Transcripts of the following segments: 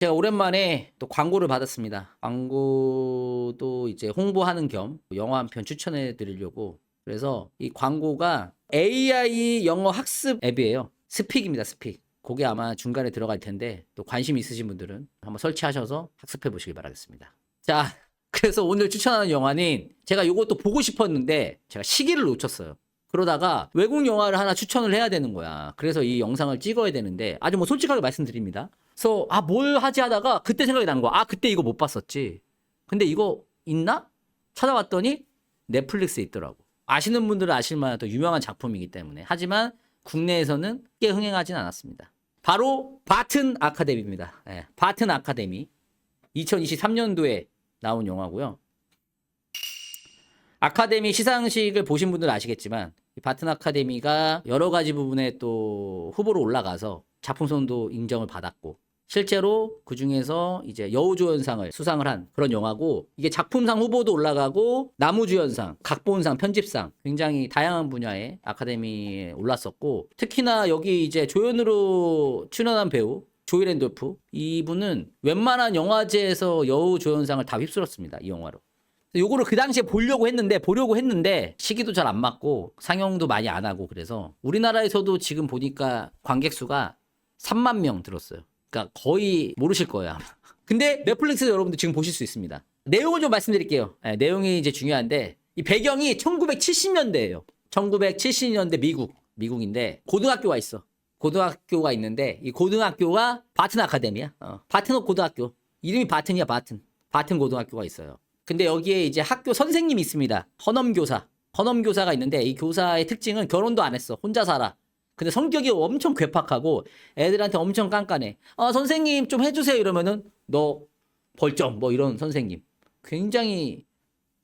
제가 오랜만에 또 광고를 받았습니다. 광고도 이제 홍보하는 겸 영어 한 편 추천해 드리려고. 그래서 이 광고가 AI 영어 학습 앱이에요. 스픽입니다, 스픽. 그게 아마 중간에 들어갈 텐데 또 관심 있으신 분들은 한번 설치하셔서 학습해 보시길 바라겠습니다. 자, 그래서 오늘 추천하는 영화는 제가 이것도 보고 싶었는데 제가 시기를 놓쳤어요. 그러다가 외국 영화를 하나 추천을 해야 되는 거야. 그래서 이 영상을 찍어야 되는데 아주 뭐 솔직하게 말씀드립니다. 그래서 뭘 하지 하다가 그때 생각이 난 거야. 그때 이거 못 봤었지. 근데 이거 있나? 찾아봤더니 넷플릭스에 있더라고. 아시는 분들은 아실 만한 또 유명한 작품이기 때문에. 하지만 국내에서는 꽤 흥행하진 않았습니다. 바로 바튼 아카데미입니다. 네, 바튼 아카데미. 2023년도에 나온 영화고요. 아카데미 시상식을 보신 분들은 아시겠지만 바튼 아카데미가 여러 가지 부분에 또 후보로 올라가서 작품성도 인정을 받았고 실제로 그 중에서 이제 여우조연상을 수상을 한 그런 영화고 이게 작품상 후보도 올라가고 나무주연상, 각본상, 편집상 굉장히 다양한 분야의 아카데미에 올랐었고 특히나 여기 이제 조연으로 출연한 배우 조이 랜돌프 이분은 웬만한 영화제에서 여우조연상을 다 휩쓸었습니다. 이 영화로. 요거를 그 당시에 보려고 했는데 시기도 잘 안 맞고 상영도 많이 안 하고 그래서 우리나라에서도 지금 보니까 관객 수가 3만 명 들었어요. 그러니까 거의 모르실 거예요. 아마. 근데 넷플릭스에서 여러분들 지금 보실 수 있습니다. 내용을 좀 말씀드릴게요. 네, 내용이 이제 중요한데 이 배경이 1970년대예요. 1970년대 미국인데 고등학교가 있어. 고등학교가 있는데 이 고등학교가 바튼 아카데미야. 바튼 고등학교. 이름이 바튼이야, 바튼. 바튼 고등학교가 있어요. 근데 여기에 이제 학교 선생님이 있습니다. 헌엄교사가 있는데 이 교사의 특징은 결혼도 안 했어. 혼자 살아. 근데 성격이 엄청 괴팍하고 애들한테 엄청 깐깐해. 선생님 좀 해주세요 이러면은 너 벌점 뭐 이런 선생님. 굉장히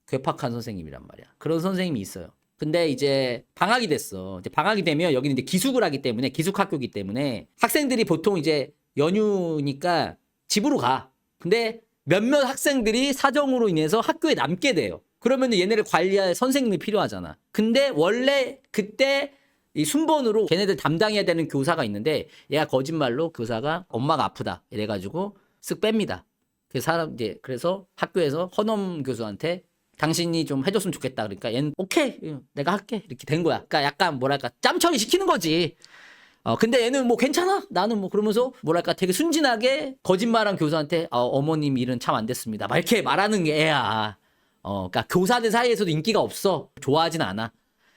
괴팍한 선생님이란 말이야. 그런 선생님이 있어요. 근데 이제 방학이 됐어. 이제 방학이 되면 여기는 이제 기숙을 하기 때문에 기숙학교이기 때문에 학생들이 보통 이제 연휴니까 집으로 가. 근데 몇몇 학생들이 사정으로 인해서 학교에 남게 돼요. 그러면 얘네를 관리할 선생님이 필요하잖아. 근데 원래 그때 이 순번으로 걔네들 담당해야 되는 교사가 있는데 얘가 거짓말로 교사가 엄마가 아프다 이래가지고 쓱 뺍니다. 그래서 학교에서 헌엄 교수한테 당신이 좀 해줬으면 좋겠다. 그러니까 얘는 오케이 내가 할게 이렇게 된 거야. 그러니까 약간 뭐랄까 짬처리 시키는 거지. 근데 얘는 뭐 괜찮아? 나는 뭐 그러면서 뭐랄까 되게 순진하게 거짓말한 교사한테 어머님 일은 참 안 됐습니다. 막 이렇게 말하는 게 애야. 그러니까 교사들 사이에서도 인기가 없어. 좋아하진 않아.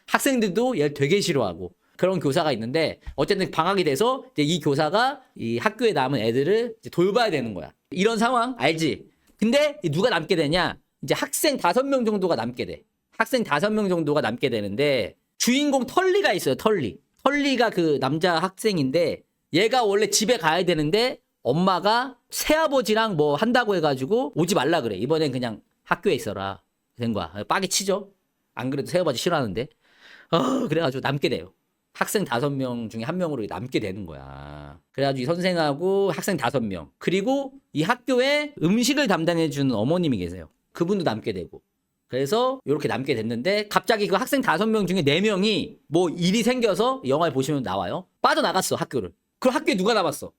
학생들도 얘를 되게 싫어하고 그런 교사가 있는데 어쨌든 방학이 돼서 이제 이 교사가 이 학교에 남은 애들을 이제 돌봐야 되는 거야. 이런 상황 알지? 근데 누가 남게 되냐? 이제 학생 5명 정도가 남게 돼. 학생 5명 정도가 남게 되는데 주인공 털리가 있어요. 털리가 그 남자 학생인데 얘가 원래 집에 가야 되는데 엄마가 새아버지랑 뭐 한다고 해가지고 오지 말라 그래. 이번엔 그냥 학교에 있어라. 된 거야. 빠개 치죠. 안 그래도 새아버지 싫어하는데. 그래가지고 남게 돼요. 학생 5명 중에 1명으로 남게 되는 거야. 그래가지고 이 선생하고 학생 5명. 그리고 이 학교에 음식을 담당해주는 어머님이 계세요. 그분도 남게 되고. 그래서 이렇게 남게 됐는데 갑자기 그 학생 5명 중에 4명이 뭐 일이 생겨서 영화에 보시면 나와요. 빠져나갔어 학교를. 그럼 학교에 누가 남았어?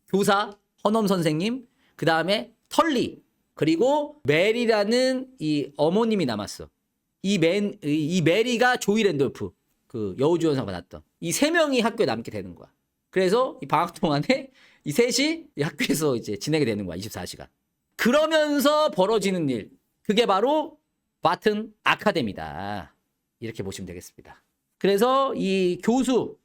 교사, 헌엄 선생님, 그 다음에 털리, 그리고 메리라는 이 어머님이 남았어. 이 메리가 조이 랜돌프 그 여우주연상 받았던 이 3명이 학교에 남게 되는 거야. 그래서 이 방학 동안에 이 셋이 이 학교에서 이제 지내게 되는 거야. 24시간. 그러면서 벌어지는 일. 그게 바로 바튼 아카데미다. 이렇게 보시면 되겠습니다. 그래서 이 교수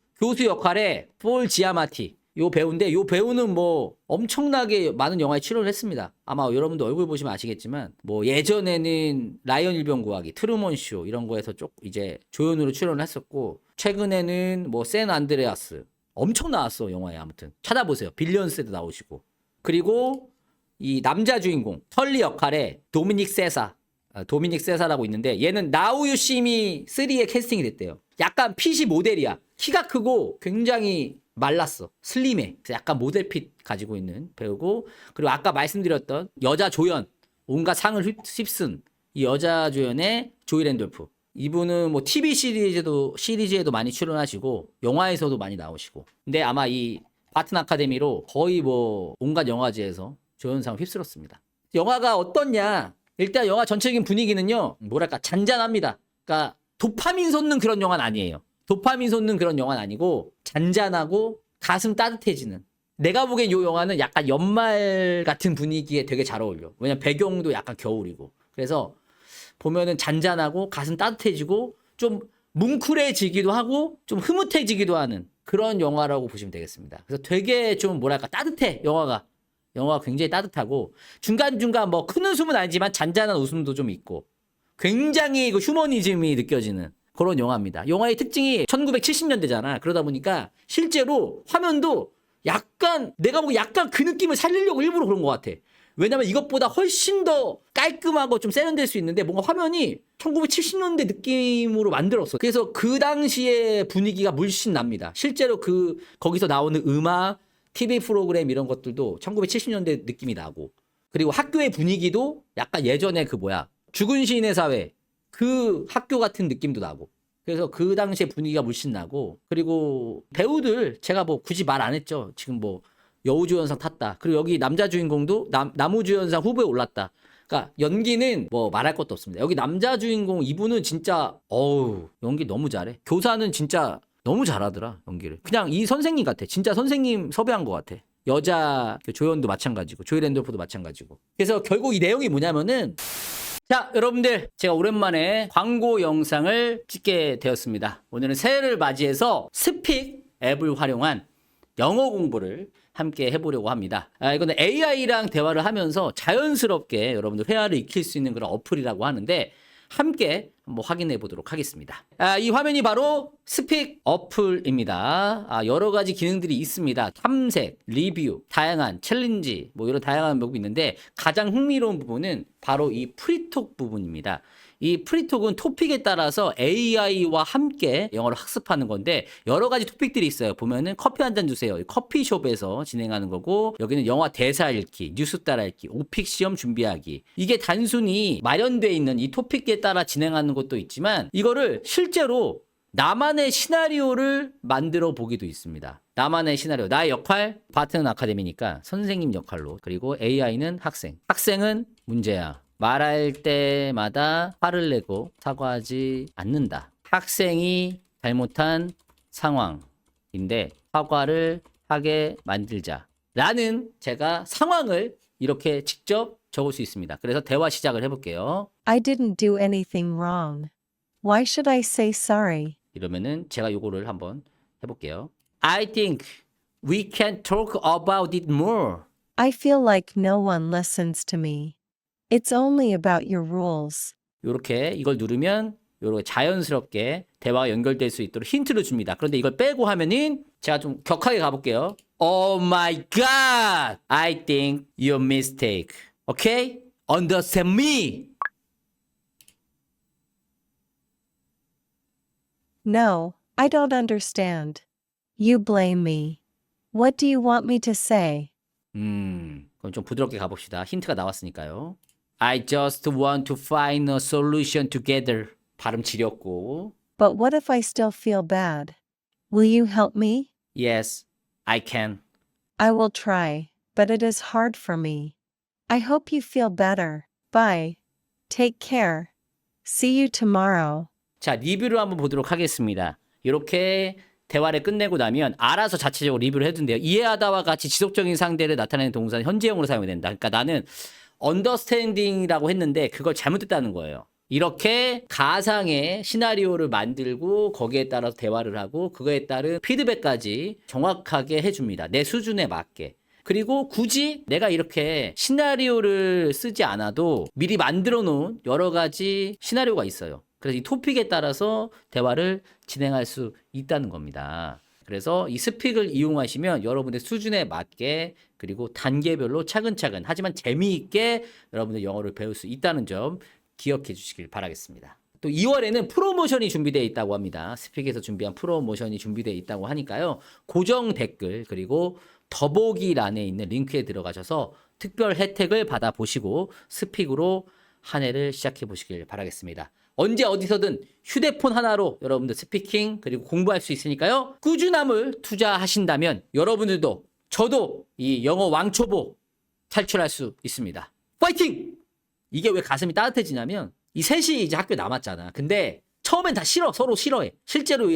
역할에 폴 지아마티 요 배우인데 요 배우는 뭐 엄청나게 많은 영화에 출연을 했습니다. 아마 여러분도 얼굴 보시면 아시겠지만 뭐 예전에는 라이언 일병 구하기, 트루먼 쇼 이런 거에서 쪽 이제 조연으로 출연을 했었고 최근에는 뭐 샌 안드레아스 엄청 나왔어 영화에. 아무튼 찾아보세요. 빌리언스에도 나오시고. 그리고 이 남자 주인공 털리 역할에 도미닉 세사라고 있는데 얘는 나우 유 시미 3에 캐스팅이 됐대요. 약간 핏이 모델이야. 키가 크고 굉장히 말랐어. 슬림해. 약간 모델핏 가지고 있는 배우고 그리고 아까 말씀드렸던 여자 조연 온갖 상을 휩쓴 이 여자 조연의 조이 랜돌프. 이분은 뭐 TV 시리즈에도 많이 출연하시고 영화에서도 많이 나오시고. 근데 아마 이 바튼 아카데미로 거의 뭐 온갖 영화제에서 조연상 휩쓸었습니다. 영화가 어떻냐? 일단 영화 전체적인 분위기는요. 뭐랄까 잔잔합니다. 그러니까 도파민 솟는 그런 영화는 아니에요. 도파민 솟는 그런 영화는 아니고 잔잔하고 가슴 따뜻해지는. 내가 보기엔 이 영화는 약간 연말 같은 분위기에 되게 잘 어울려. 왜냐면 배경도 약간 겨울이고. 그래서 보면은 잔잔하고 가슴 따뜻해지고 좀 뭉클해지기도 하고 좀 흐뭇해지기도 하는 그런 영화라고 보시면 되겠습니다. 그래서 되게 좀 뭐랄까 따뜻해 영화가. 영화가 굉장히 따뜻하고 중간중간 뭐 큰 웃음은 아니지만 잔잔한 웃음도 좀 있고 굉장히 그 휴머니즘이 느껴지는 그런 영화입니다. 영화의 특징이 1970년대잖아. 그러다 보니까 실제로 화면도 약간 내가 보기 약간 그 느낌을 살리려고 일부러 그런 것 같아. 왜냐면 이것보다 훨씬 더 깔끔하고 좀 세련될 수 있는데 뭔가 화면이 1970년대 느낌으로 만들었어. 그래서 그 당시의 분위기가 물씬 납니다. 실제로 거기서 나오는 음악, TV 프로그램 이런 것들도 1970년대 느낌이 나고 그리고 학교의 분위기도 약간 예전에 죽은 시인의 사회 그 학교 같은 느낌도 나고 그래서 그 당시에 분위기가 물씬 나고 그리고 배우들 제가 뭐 굳이 말 안 했죠. 지금 뭐 여우주연상 탔다. 그리고 여기 남자 주인공도 남우주연상 후보에 올랐다. 그러니까 연기는 뭐 말할 것도 없습니다. 여기 남자 주인공 이분은 진짜 연기 너무 잘해. 교사는 진짜 너무 잘하더라 연기를. 그냥 이 선생님 같아. 진짜 선생님 섭외한 것 같아. 여자 조연도 마찬가지고 조이 랜돌프도 마찬가지고. 그래서 결국 이 내용이 뭐냐면은 자, 여러분들 제가 오랜만에 광고 영상을 찍게 되었습니다. 오늘은 새해를 맞이해서 스픽 앱을 활용한 영어 공부를 함께 해보려고 합니다. 이거는 AI랑 대화를 하면서 자연스럽게 여러분들 회화를 익힐 수 있는 그런 어플이라고 하는데 함께 한번 확인해 보도록 하겠습니다. 이 화면이 바로 스픽 어플입니다. 여러 가지 기능들이 있습니다. 탐색, 리뷰, 다양한 챌린지, 뭐 이런 다양한 방법이 있는데 가장 흥미로운 부분은 바로 이 프리톡 부분입니다. 이 프리톡은 토픽에 따라서 AI와 함께 영어를 학습하는 건데 여러 가지 토픽들이 있어요. 보면은 커피 한 잔 주세요. 커피숍에서 진행하는 거고 여기는 영화 대사 읽기, 뉴스 따라 읽기, 오픽 시험 준비하기. 이게 단순히 마련되어 있는 이 토픽에 따라 진행하는 것도 있지만 이거를 실제로 나만의 시나리오를 만들어 보기도 있습니다. 나만의 시나리오. 나의 역할, 바트는 아카데미니까 선생님 역할로. 그리고 AI는 학생. 학생은 문제야. 말할 때마다 화를 내고 사과하지 않는다. 학생이 잘못한 상황인데 사과를 하게 만들자. 라는 제가 상황을 이렇게 직접 적을 수 있습니다. 그래서 대화 시작을 해볼게요. I didn't do anything wrong. Why should I say sorry? 이러면은 제가 요거를 한번 해볼게요. I think we can talk about it more. I feel like no one listens to me. It's only about your rules. 요렇게 이걸 누르면 요렇게 자연스럽게 대화가 연결될 수 있도록 힌트를 줍니다. 그런데 이걸 빼고 하면은 제가 좀 격하게 가볼게요. Oh my God! I think you're mistake. Okay? Understand me. No, I don't understand. You blame me. What do you want me to say? 그럼 좀 부드럽게 가봅시다. 힌트가 나왔으니까요. I just want to find a solution together. 발음 지렸고. But what if I still feel bad? Will you help me? Yes, I can. I will try, but it is hard for me. I hope you feel better. Bye. Take care. See you tomorrow. 자, 리뷰를 한번 보도록 하겠습니다. 이렇게 대화를 끝내고 나면 알아서 자체적으로 리뷰를 해둔대요. 이해하다와 같이 지속적인 상대를 나타내는 동사는 현재형으로 사용이 된다. 그러니까 나는 understanding이라고 했는데 그걸 잘못했다는 거예요. 이렇게 가상의 시나리오를 만들고 거기에 따라서 대화를 하고 그거에 따른 피드백까지 정확하게 해줍니다. 내 수준에 맞게. 그리고 굳이 내가 이렇게 시나리오를 쓰지 않아도 미리 만들어 놓은 여러 가지 시나리오가 있어요. 그래서 이 토픽에 따라서 대화를 진행할 수 있다는 겁니다. 그래서 이 스픽을 이용하시면 여러분의 수준에 맞게 그리고 단계별로 차근차근 하지만 재미있게 여러분들 영어를 배울 수 있다는 점 기억해 주시길 바라겠습니다. 또 2월에는 프로모션이 준비되어 있다고 합니다. 스픽에서 준비한 프로모션이 준비되어 있다고 하니까요. 고정 댓글 그리고 더보기란에 있는 링크에 들어가셔서 특별 혜택을 받아보시고 스픽으로 한 해를 시작해 보시길 바라겠습니다. 언제 어디서든 휴대폰 하나로 여러분들 스피킹 그리고 공부할 수 있으니까요. 꾸준함을 투자하신다면 여러분들도 저도 이 영어 왕초보 탈출할 수 있습니다. 파이팅! 이게 왜 가슴이 따뜻해지냐면 이 셋이 이제 학교에 남았잖아. 근데 처음엔 다 싫어. 서로 싫어해. 실제로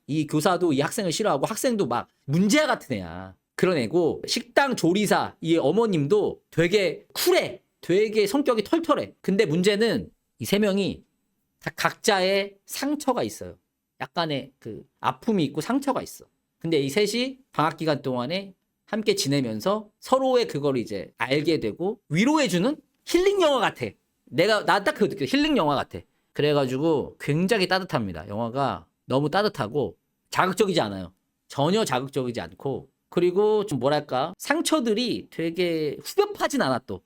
이 교사도 이 학생을 싫어하고 학생도 막 문제아 같은 애야. 그런 애고 식당 조리사 이 어머님도 되게 쿨해. 되게 성격이 털털해. 근데 문제는 이 세 명이 다 각자의 상처가 있어요. 약간의 그 아픔이 있고 상처가 있어. 근데 이 셋이 방학 기간 동안에 함께 지내면서 서로의 그걸 이제 알게 되고 위로해주는 힐링 영화 같아. 나 딱 그거 느껴. 힐링 영화 같아. 그래가지고 굉장히 따뜻합니다. 영화가 너무 따뜻하고 자극적이지 않아요. 전혀 자극적이지 않고 그리고 좀 뭐랄까 상처들이 되게 후벼파진 않아 또.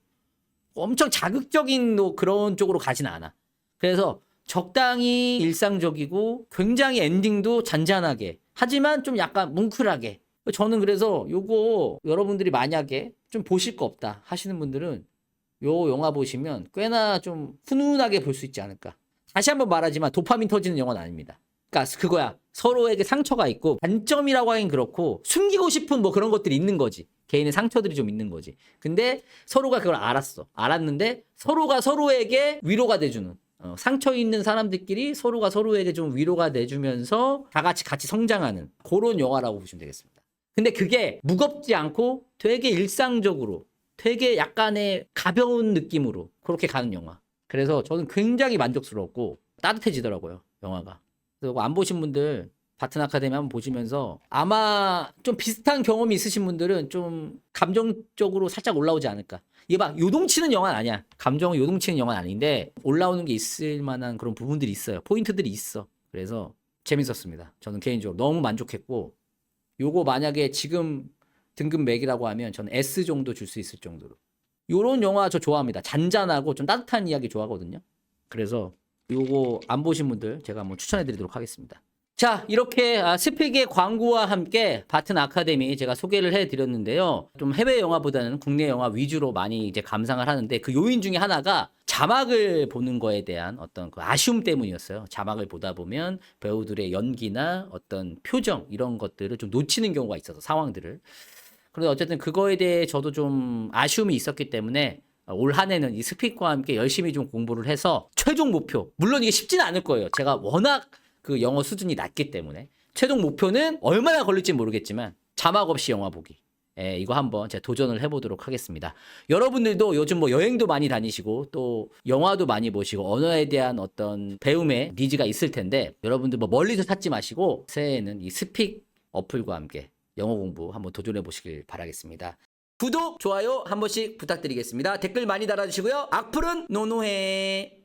엄청 자극적인 그런 쪽으로 가진 않아. 그래서 적당히 일상적이고 굉장히 엔딩도 잔잔하게 하지만 좀 약간 뭉클하게 저는 그래서 요거 여러분들이 만약에 좀 보실 거 없다 하시는 분들은 요 영화 보시면 꽤나 좀 훈훈하게 볼 수 있지 않을까. 다시 한번 말하지만 도파민 터지는 영화는 아닙니다. 그러니까 그거야. 서로에게 상처가 있고 단점이라고 하긴 그렇고 숨기고 싶은 뭐 그런 것들이 있는 거지. 개인의 상처들이 좀 있는 거지. 근데 서로가 그걸 알았는데 서로가 서로에게 위로가 돼주는 상처 있는 사람들끼리 서로가 서로에게 좀 위로가 돼주면서 다 같이 성장하는 그런 영화라고 보시면 되겠습니다. 근데 그게 무겁지 않고 되게 일상적으로 되게 약간의 가벼운 느낌으로 그렇게 가는 영화. 그래서 저는 굉장히 만족스러웠고 따뜻해지더라고요, 영화가. 그리고 안 보신 분들 바튼 아카데미 한번 보시면서 아마 좀 비슷한 경험이 있으신 분들은 좀 감정적으로 살짝 올라오지 않을까. 이게 막 요동치는 영화는 아니야. 감정을 요동치는 영화는 아닌데 올라오는 게 있을 만한 그런 부분들이 있어요. 포인트들이 있어. 그래서 재밌었습니다. 저는 개인적으로 너무 만족했고 요거 만약에 지금 등급 맥이라고 하면 저는 S 정도 줄 수 있을 정도로. 요런 영화 저 좋아합니다. 잔잔하고 좀 따뜻한 이야기 좋아하거든요. 그래서 요거 안 보신 분들 제가 한번 추천해 드리도록 하겠습니다. 자, 이렇게 스픽의 광고와 함께 바튼 아카데미 제가 소개를 해드렸는데요. 좀 해외 영화보다는 국내 영화 위주로 많이 이제 감상을 하는데 그 요인 중에 하나가 자막을 보는 거에 대한 어떤 그 아쉬움 때문이었어요. 자막을 보다 보면 배우들의 연기나 어떤 표정 이런 것들을 좀 놓치는 경우가 있어서 상황들을. 그런데 어쨌든 그거에 대해 저도 좀 아쉬움이 있었기 때문에 올 한 해는 이 스픽과 함께 열심히 좀 공부를 해서 최종 목표, 물론 이게 쉽지는 않을 거예요. 제가 워낙 그 영어 수준이 낮기 때문에 최종 목표는 얼마나 걸릴지 모르겠지만 자막 없이 영화 보기. 이거 한번 제가 도전을 해보도록 하겠습니다. 여러분들도 요즘 뭐 여행도 많이 다니시고 또 영화도 많이 보시고 언어에 대한 어떤 배움의 니즈가 있을 텐데 여러분들 뭐 멀리서 찾지 마시고 새해에는 이 스픽 어플과 함께 영어 공부 한번 도전해 보시길 바라겠습니다. 구독, 좋아요 한 번씩 부탁드리겠습니다. 댓글 많이 달아주시고요. 악플은 노노해.